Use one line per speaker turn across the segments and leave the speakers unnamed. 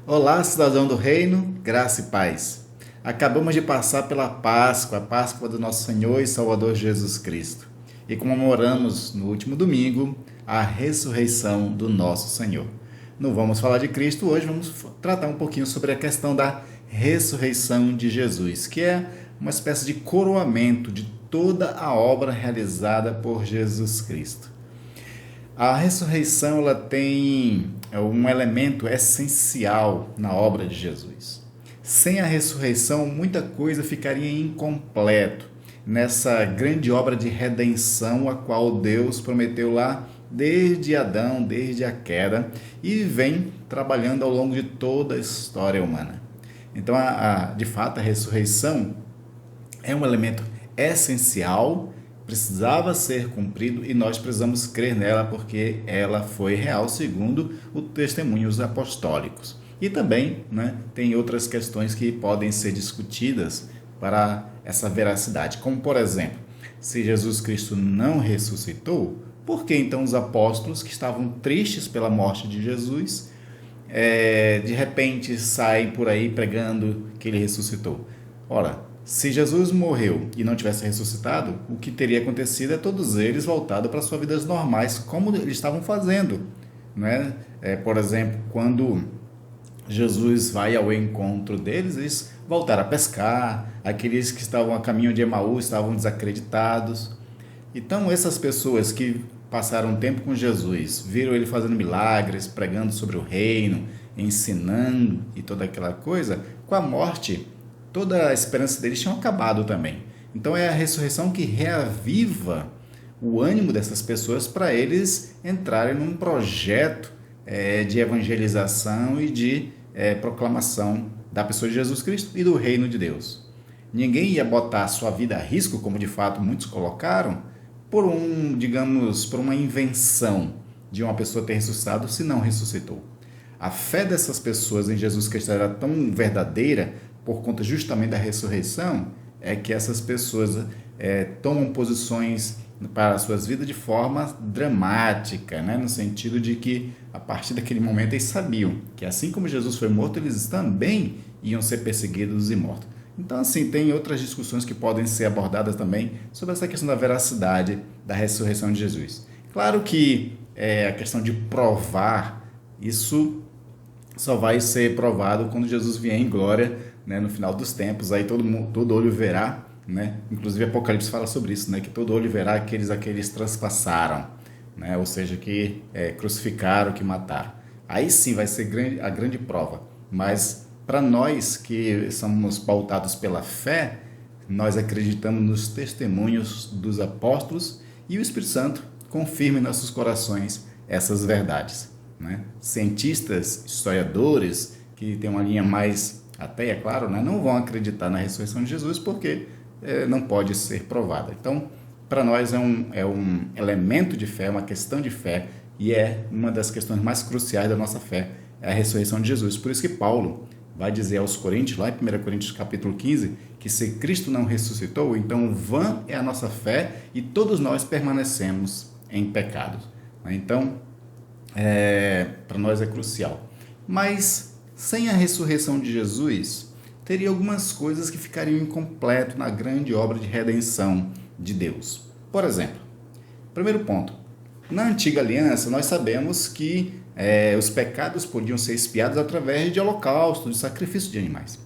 Olá, cidadão do reino, graça e paz. Acabamos de passar pela Páscoa, a Páscoa do nosso Senhor e Salvador Jesus Cristo. E comemoramos no último domingo a ressurreição do nosso Senhor. Não vamos falar de Cristo hoje, vamos tratar um pouquinho sobre a questão da ressurreição de Jesus, que é uma espécie de coroamento de toda a obra realizada por Jesus Cristo. A ressurreição ela tem um elemento essencial na obra de Jesus. Sem a ressurreição, muita coisa ficaria incompleto nessa grande obra de redenção a qual Deus prometeu lá desde Adão, desde a queda, e vem trabalhando ao longo de toda a história humana. Então, de fato, a ressurreição é um elemento essencial, precisava ser cumprido e nós precisamos crer nela porque ela foi real segundo o testemunhos apostólicos. E também, tem outras questões que podem ser discutidas para essa veracidade, como por exemplo, se Jesus Cristo não ressuscitou, por que então os apóstolos que estavam tristes pela morte de Jesus, de repente saem por aí pregando que ele ressuscitou? Ora, se Jesus morreu e não tivesse ressuscitado, o que teria acontecido é todos eles voltado para suas vidas normais, como eles estavam fazendo. Né? Por exemplo, quando Jesus vai ao encontro deles, eles voltaram a pescar, aqueles que estavam a caminho de Emaús estavam desacreditados. Então, essas pessoas que passaram tempo com Jesus, viram ele fazendo milagres, pregando sobre o reino, ensinando e toda aquela coisa, com a morte toda a esperança deles tinha acabado também. Então é a ressurreição que reaviva o ânimo dessas pessoas para eles entrarem num projeto de evangelização e de proclamação da pessoa de Jesus Cristo e do reino de Deus. Ninguém ia botar a sua vida a risco, como de fato muitos colocaram, por uma invenção de uma pessoa ter ressuscitado se não ressuscitou. A fé dessas pessoas em Jesus Cristo era tão verdadeira por conta justamente da ressurreição, é que essas pessoas tomam posições para as suas vidas de forma dramática, no sentido de que a partir daquele momento eles sabiam que assim como Jesus foi morto, eles também iam ser perseguidos e mortos. Então, assim, tem outras discussões que podem ser abordadas também sobre essa questão da veracidade da ressurreição de Jesus. Claro que a questão de provar, isso só vai ser provado quando Jesus vier em glória, no final dos tempos. Aí todo olho verá, inclusive Apocalipse fala sobre isso, que todo olho verá aqueles transpassaram, ou seja, que crucificaram, que mataram. Aí sim vai ser a grande prova. Mas para nós que somos pautados pela fé, nós acreditamos nos testemunhos dos apóstolos e o Espírito Santo confirma em nossos corações essas verdades. Cientistas, historiadores que têm uma linha mais ateia, claro, não vão acreditar na ressurreição de Jesus porque não pode ser provada. Então, para nós é um elemento de fé, uma questão de fé, e é uma das questões mais cruciais da nossa fé, é a ressurreição de Jesus. Por isso que Paulo vai dizer aos Coríntios, lá em 1 Coríntios capítulo 15, que se Cristo não ressuscitou, então vã é a nossa fé e todos nós permanecemos em pecados. Então, para nós é crucial. Mas sem a ressurreição de Jesus, teria algumas coisas que ficariam incompletas na grande obra de redenção de Deus. Por exemplo, primeiro ponto, na antiga aliança nós sabemos que os pecados podiam ser expiados através de holocausto, de sacrifício de animais.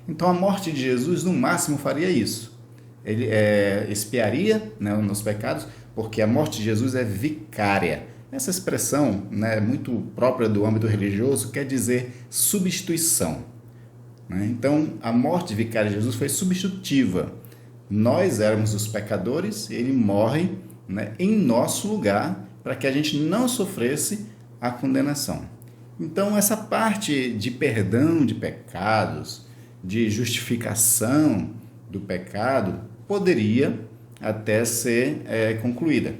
Então a morte de Jesus no máximo faria isso. Ele expiaria os pecados, porque a morte de Jesus é vicária. Essa expressão, muito própria do âmbito religioso, quer dizer substituição. Então, a morte vicária de Jesus foi substitutiva. Nós éramos os pecadores, ele morre em nosso lugar, para que a gente não sofresse a condenação. Então, essa parte de perdão de pecados, de justificação do pecado, poderia até ser concluída.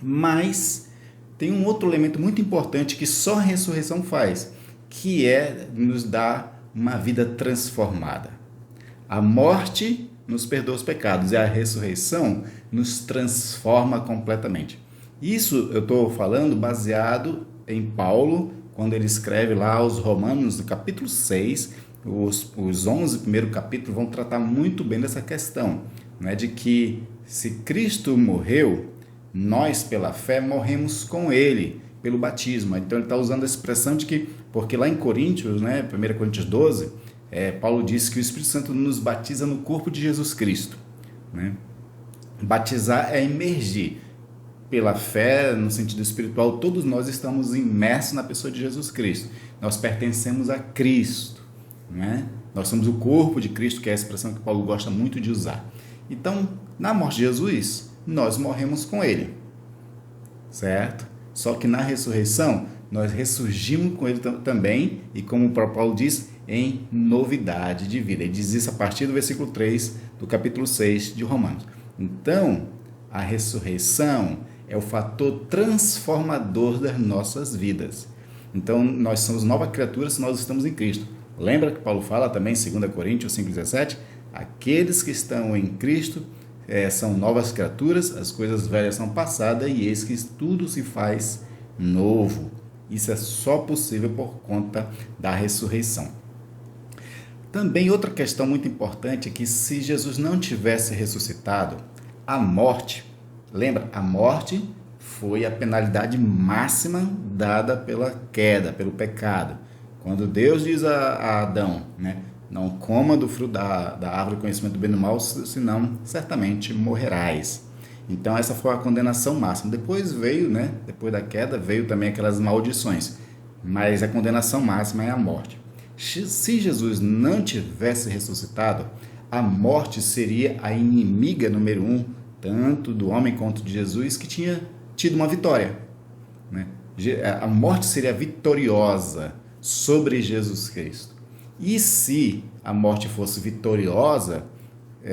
Mas tem um outro elemento muito importante que só a ressurreição faz, que é nos dar uma vida transformada. A morte nos perdoa os pecados e a ressurreição nos transforma completamente. Isso eu estou falando baseado em Paulo, quando ele escreve lá aos Romanos, no capítulo 6, os 11 primeiros capítulos vão tratar muito bem dessa questão, né, de que se Cristo morreu, nós pela fé morremos com ele, pelo batismo. Então ele está usando a expressão de que, porque lá em Coríntios, né, 1 Coríntios 12, Paulo diz que o Espírito Santo nos batiza no corpo de Jesus Cristo, né? Batizar é imergir. Pela fé, no sentido espiritual, todos nós estamos imersos na pessoa de Jesus Cristo. Nós pertencemos a Cristo, né? Nós somos o corpo de Cristo, que é a expressão que Paulo gosta muito de usar. Então, na morte de Jesus, nós morremos com ele, certo? Só que na ressurreição, nós ressurgimos com ele também, e como o próprio Paulo diz, em novidade de vida. Ele diz isso a partir do versículo 3 do capítulo 6 de Romanos. Então, a ressurreição é o fator transformador das nossas vidas. Então, nós somos nova criatura se nós estamos em Cristo. Lembra que Paulo fala também em 2 Coríntios 5,17? Aqueles que estão em Cristo são novas criaturas, as coisas velhas são passadas e eis que tudo se faz novo. Isso é só possível por conta da ressurreição. Também outra questão muito importante é que se Jesus não tivesse ressuscitado, a morte, lembra, a morte foi a penalidade máxima dada pela queda, pelo pecado. Quando Deus diz a Adão, né, não coma do fruto da árvore do conhecimento do bem e do mal, senão certamente morrerás. Então essa foi a condenação máxima. Depois veio, né, depois da queda, veio também aquelas maldições. Mas a condenação máxima é a morte. Se Jesus não tivesse ressuscitado, a morte seria a inimiga número 1, tanto do homem quanto de Jesus, que tinha tido uma vitória, né? A morte seria vitoriosa sobre Jesus Cristo. E se a morte fosse vitoriosa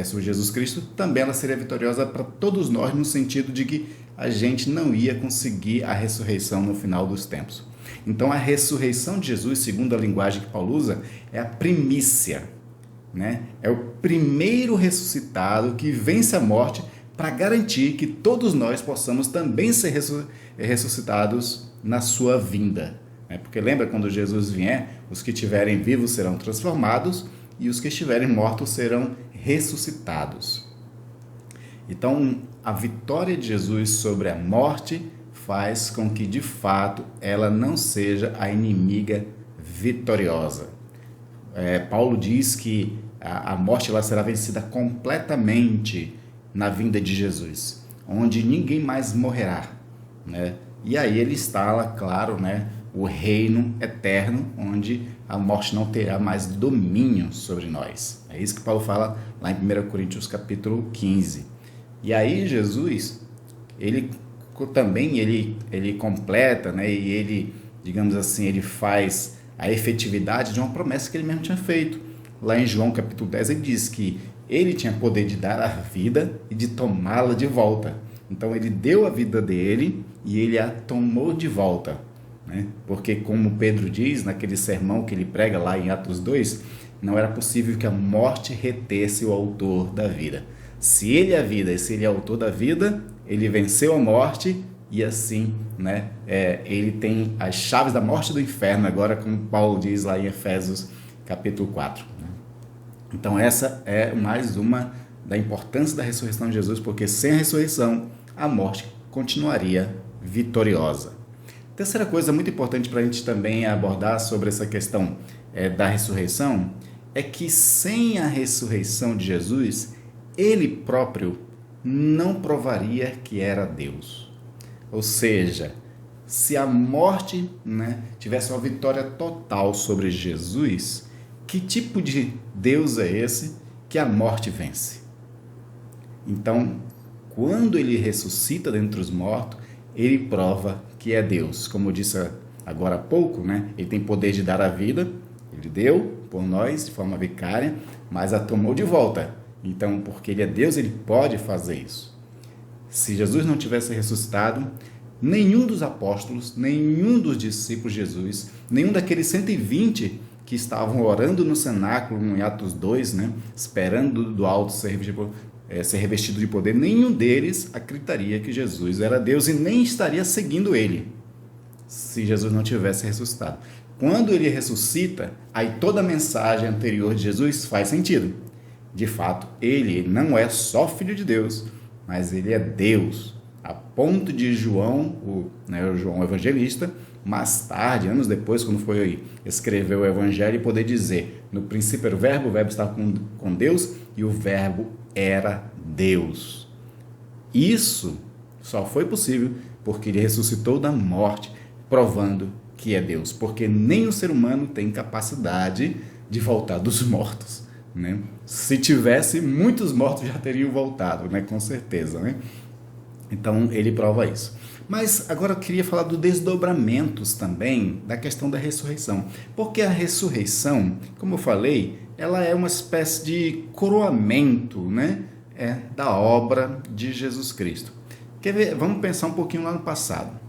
sobre Jesus Cristo, também ela seria vitoriosa para todos nós, no sentido de que a gente não ia conseguir a ressurreição no final dos tempos. Então a ressurreição de Jesus, segundo a linguagem que Paulo usa, é a primícia, né? É o primeiro ressuscitado que vence a morte para garantir que todos nós possamos também ser ressuscitados na sua vinda. Porque lembra, quando Jesus vier, os que estiverem vivos serão transformados e os que estiverem mortos serão ressuscitados. Então, a vitória de Jesus sobre a morte faz com que, de fato, ela não seja a inimiga vitoriosa. Paulo diz que a morte ela será vencida completamente na vinda de Jesus, onde ninguém mais morrerá, né? E aí ele instala, claro, né, o reino eterno, onde a morte não terá mais domínio sobre nós. É isso que Paulo fala lá em 1 Coríntios capítulo 15. E aí Jesus, ele também ele completa, né, e ele, digamos assim, ele faz a efetividade de uma promessa que ele mesmo tinha feito. Lá em João capítulo 10 ele diz que ele tinha poder de dar a vida e de tomá-la de volta. Então ele deu a vida dele e ele a tomou de volta, né? Porque, como Pedro diz naquele sermão que ele prega lá em Atos 2, não era possível que a morte retesse o autor da vida. Se ele é a vida e se ele é o autor da vida, ele venceu a morte e assim, né, ele tem as chaves da morte e do inferno, agora como Paulo diz lá em Efésios capítulo 4. Então essa é mais uma da importância da ressurreição de Jesus, porque sem a ressurreição a morte continuaria vitoriosa. Terceira coisa muito importante para a gente também abordar sobre essa questão da ressurreição é que sem a ressurreição de Jesus, ele próprio não provaria que era Deus. Ou seja, se a morte, né, tivesse uma vitória total sobre Jesus, que tipo de Deus é esse que a morte vence? Então, quando ele ressuscita dentre os mortos, ele prova que é Deus. Como eu disse agora há pouco, né? Ele tem poder de dar a vida, ele deu por nós de forma vicária, mas a tomou de volta. Então, porque ele é Deus, ele pode fazer isso. Se Jesus não tivesse ressuscitado, nenhum dos apóstolos, nenhum dos discípulos de Jesus, nenhum daqueles 120 que estavam orando no cenáculo em Atos 2, né, esperando do alto ser revestido de poder, nenhum deles acreditaria que Jesus era Deus e nem estaria seguindo ele. se Jesus não tivesse ressuscitado. Quando ele ressuscita, aí toda a mensagem anterior de Jesus faz sentido. De fato, ele não é só filho de Deus, mas ele é Deus. A ponto de João, o João Evangelista, mais tarde, anos depois, quando foi escrever o Evangelho, poder dizer: no princípio era o verbo estava com Deus e o verbo era Deus. Isso só foi possível porque ele ressuscitou da morte, provando que é Deus, porque nem o ser humano tem capacidade de voltar dos mortos, né? Se tivesse, muitos mortos já teriam voltado, né? Com certeza, né? Então ele prova isso. Mas agora eu queria falar dos desdobramentos também da questão da ressurreição, porque a ressurreição, como eu falei, ela é uma espécie de coroamento, né? Da obra de Jesus Cristo. Quer ver? Vamos pensar um pouquinho lá no passado.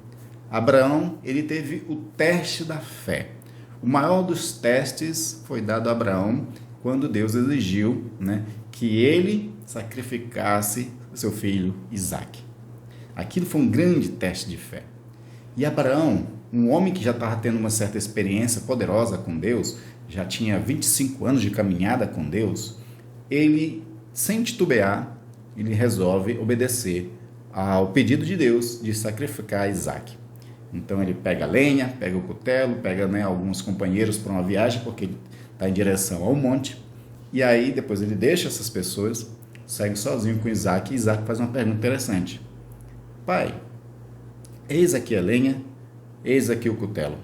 Abraão, ele teve o teste da fé. O maior dos testes foi dado a Abraão quando Deus exigiu, né, que ele sacrificasse seu filho Isaque. Aquilo foi um grande teste de fé. E Abraão, um homem que já estava tendo uma certa experiência poderosa com Deus, já tinha 25 anos de caminhada com Deus, ele, sem titubear, ele resolve obedecer ao pedido de Deus de sacrificar Isaque. Então ele pega a lenha, pega o cutelo, pega, né, alguns companheiros para uma viagem, porque ele está em direção ao monte. E aí depois ele deixa essas pessoas, segue sozinho com Isaque, e Isaque faz uma pergunta interessante: pai, eis aqui a lenha, eis aqui o cutelo,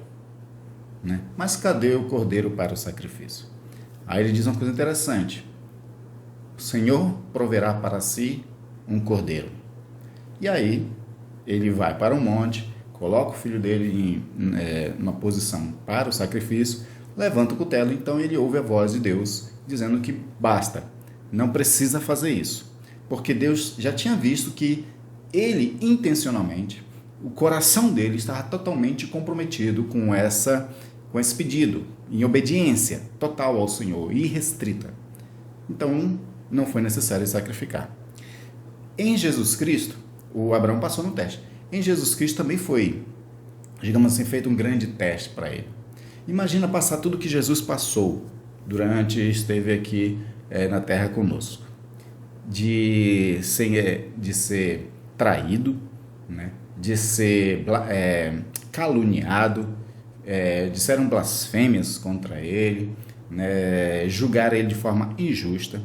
né? Mas cadê o cordeiro para o sacrifício? Aí ele diz uma coisa interessante: o Senhor proverá para si um cordeiro. E aí ele vai para o monte, coloca o filho dele em uma posição para o sacrifício, levanta o cutelo. Então ele ouve a voz de Deus dizendo que basta, não precisa fazer isso, porque Deus já tinha visto que ele intencionalmente, o coração dele estava totalmente comprometido com esse pedido, em obediência total ao Senhor, irrestrita. Então não foi necessário sacrificar. Em Jesus Cristo, o Abraão passou no teste. Em Jesus Cristo também foi, digamos assim, feito um grande teste para ele. Imagina passar tudo que Jesus passou durante esteve aqui na terra conosco. De ser traído, né? De ser caluniado, disseram blasfêmias contra ele, né? Julgaram ele de forma injusta,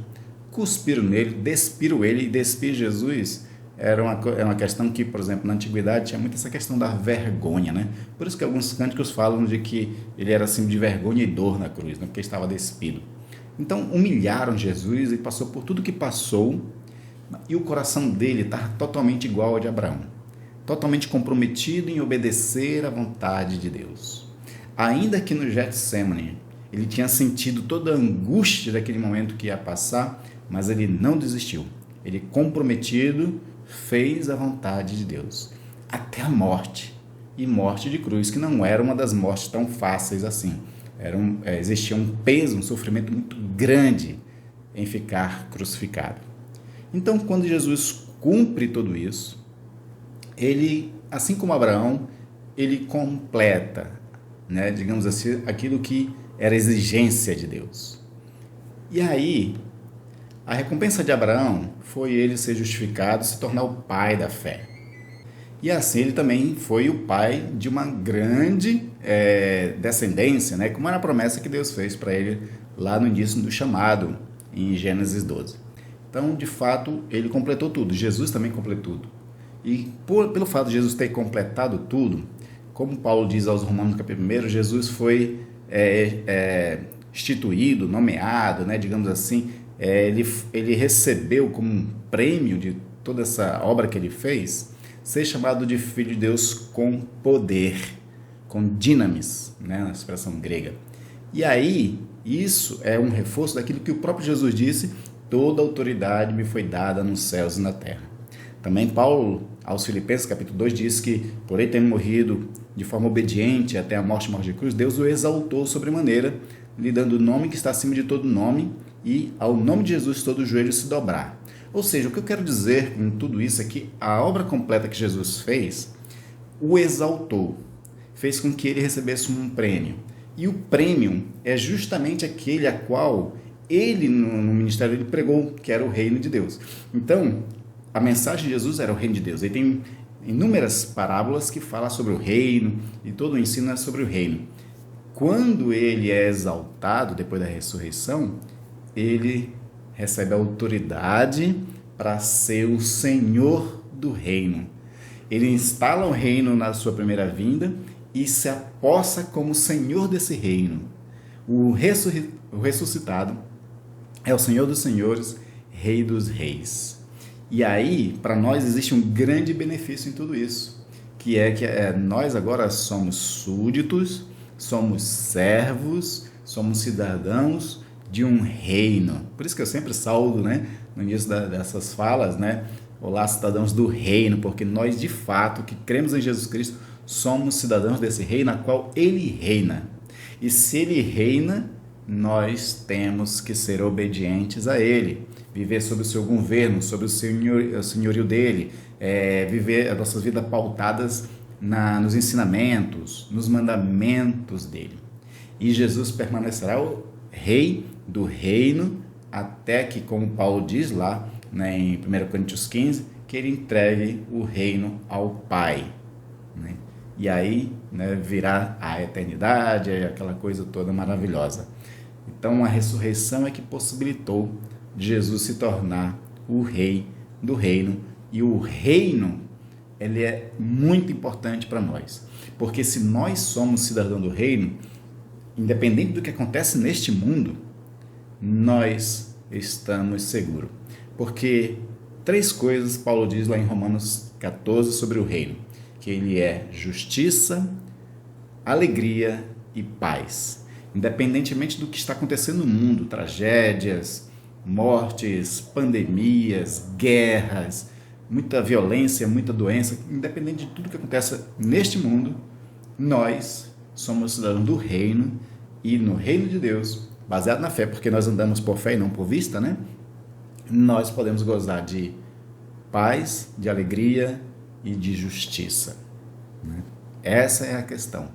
cuspiram nele, despiram ele. E despir Jesus era uma questão que, por exemplo, na antiguidade tinha muito essa questão da vergonha, né? Por isso que alguns cânticos falam de que ele era assim de vergonha e dor na cruz, né? Porque estava despido. Então humilharam Jesus e passou por tudo que passou, e o coração dele está totalmente igual ao de Abraão, totalmente comprometido em obedecer à vontade de Deus. Ainda que no Getsemane ele tinha sentido toda a angústia daquele momento que ia passar, mas ele não desistiu. Ele, comprometido, fez a vontade de Deus até a morte, e morte de cruz, que não era uma das mortes tão fáceis assim. Existia um peso, um sofrimento muito grande em ficar crucificado. Então, quando Jesus cumpre tudo isso, ele, assim como Abraão, ele completa, né, digamos assim, aquilo que era exigência de Deus. E aí, a recompensa de Abraão foi ele ser justificado, se tornar o pai da fé. E assim ele também foi o pai de uma grande descendência, né? Como era a promessa que Deus fez para ele lá no início do chamado, em Gênesis 12. Então, de fato, ele completou tudo. Jesus também completou tudo. E pelo fato de Jesus ter completado tudo, como Paulo diz aos Romanos capítulo 1, Jesus foi instituído, nomeado, né? Digamos assim, ele recebeu como um prêmio de toda essa obra que ele fez, ser chamado de Filho de Deus com poder, com dinamis, né, na expressão grega. E aí, isso é um reforço daquilo que o próprio Jesus disse: toda autoridade me foi dada nos céus e na terra. Também Paulo, aos Filipenses, capítulo 2, diz que, por ele ter morrido de forma obediente até a morte de cruz, Deus o exaltou sobremaneira, lhe dando o nome que está acima de todo nome, e ao nome de Jesus todo joelho se dobrar. Ou seja, o que eu quero dizer com tudo isso é que a obra completa que Jesus fez o exaltou, fez com que ele recebesse um prêmio. E o prêmio é justamente aquele a qual ele, no ministério, ele pregou, que era o reino de Deus. Então, a mensagem de Jesus era o reino de Deus. Ele tem inúmeras parábolas que falam sobre o reino, e todo o ensino é sobre o reino. Quando ele é exaltado, depois da ressurreição, ele recebe a autoridade para ser o Senhor do reino. Ele instala o reino na sua primeira vinda e se apossa como Senhor desse reino. O ressuscitado é o Senhor dos senhores, Rei dos reis. E aí, para nós, existe um grande benefício em tudo isso, que nós agora somos súditos, somos servos, somos cidadãos de um reino. Por isso que eu sempre saúdo, no início dessas falas, olá, cidadãos do reino, porque nós, de fato, que cremos em Jesus Cristo, somos cidadãos desse reino, na qual Ele reina. E se Ele reina, nós temos que ser obedientes a Ele, viver sob o seu governo, sob o senhorio dEle, viver as nossas vidas pautadas nos ensinamentos, nos mandamentos dEle. E Jesus permanecerá o Rei do reino, até que, como Paulo diz lá, em 1 Coríntios 15, que ele entregue o reino ao Pai. E aí virá a eternidade, aquela coisa toda maravilhosa. Então, a ressurreição é que possibilitou Jesus se tornar o Rei do reino. E o reino, ele é muito importante para nós. Porque se nós somos cidadãos do reino, independente do que acontece neste mundo, nós estamos seguros. Porque 3 coisas Paulo diz lá em Romanos 14 sobre o reino: que ele é justiça, alegria e paz. Independentemente do que está acontecendo no mundo, tragédias, mortes, pandemias, guerras, muita violência, muita doença, independente de tudo que acontece neste mundo, nós somos cidadãos do reino, e no reino de Deus, baseado na fé, porque nós andamos por fé e não por vista, nós podemos gozar de paz, de alegria e de justiça. Essa é a questão.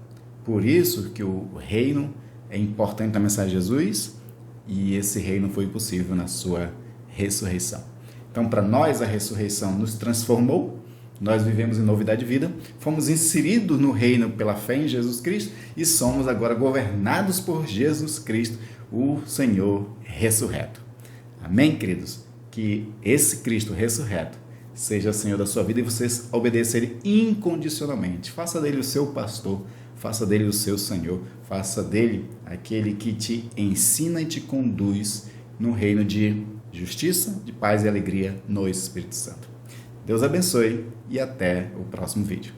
Por isso que o reino é importante na mensagem de Jesus, e esse reino foi possível na sua ressurreição. Então, para nós, a ressurreição nos transformou, nós vivemos em novidade de vida, fomos inseridos no reino pela fé em Jesus Cristo e somos agora governados por Jesus Cristo, o Senhor ressurreto. Amém, queridos? Que esse Cristo ressurreto seja o Senhor da sua vida e vocês obedeçam a Ele incondicionalmente. Faça dele o seu pastor, faça dele o seu Senhor, faça dele aquele que te ensina e te conduz no reino de justiça, de paz e alegria no Espírito Santo. Deus abençoe e até o próximo vídeo.